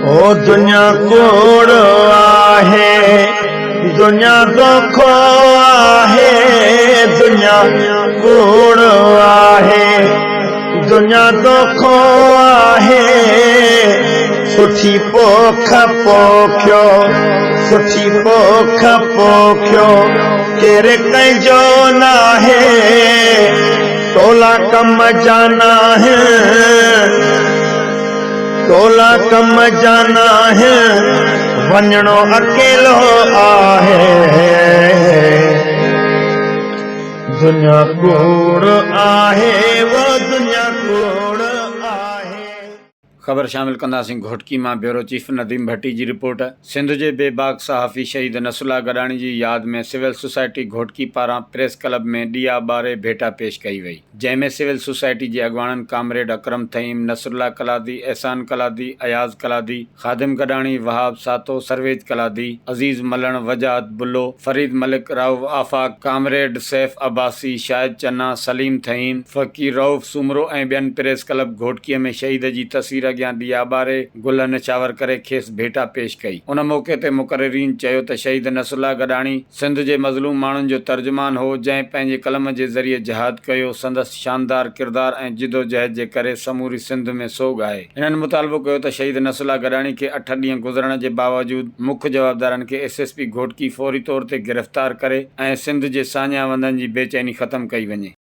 ओ दुनिया कूड़ आहे, दुनिया दोखो आहे, दुनिया कूड़ आहे, दुनिया दोखो आहे। सुठी पोख पोखियो, सुठी पोख पोखियो, केरे कंहिंजो नाहे, तोला कम जाना है, तोला कम जाना है, वञणो अकेलो आहे। दुनिया कूड़ आहे, वो दुनिया कूड़ आहे। ख़बर शामिल कंदासीं घोटकी मां ब्यूरो चीफ नदीम भट्टी जी रिपोर्ट। सिंध जे बेबाक सहाफ़ी शहीद नसरुल्लाह गडाणी जी यादि में सिविल सोसाइटी घोटकी पारां प्रेस क्लब में ॾिया ॿारे भेटा पेश कई वई, जंहिंमें सिविल सोसाइटी जे अॻवाननि कामरेड अकरम तहीम, नसरुल्लाह कलादी, एहसान कलादी, अयाज़ कलादी, ख़ादिम गडाणी, वहाब सातो, सरवेज कलादी, अज़ीज़ मलण, वजाहत बुल्लो, फरीद मलिक, राउफ आफ़ाक, कामरेड सैफ अब्बासी, शाहिद चन्ना, सलीम तहीम, फ़कीर रऊफ़ सूमरो ऐं ॿियनि प्रेस क्लब घोटकीअ में शहीद जी तस्वीर अॻियां ॾिया ॿारे गुल निछावर करे खेसि भेटा पेश कई। उन मौक़े ते मुक़ररीन चयो त शहीद नसरुल्लाह गडाणी सिंध जे मज़लूम माण्हुनि जो तर्जुमान हो, जंहिं पंहिंजे कलम जे ज़रिए जिहाद कयो। संदसि शानदार किरदार ऐं जिदोजहद जे करे समूरी सिंध में सोग आहे। हिननि मुतालबो कयो त शहीद नसरुल्लाह गडाणी खे 8 ॾींहं गुज़रण जे बावजूदि मुख्य जवाबदारनि खे SSP घोटकी फौरी तौर ते गिरफ़्तार करे ऐं सिंध जे साञा वंदनि जी बेचैनी ख़तमु कई वञे।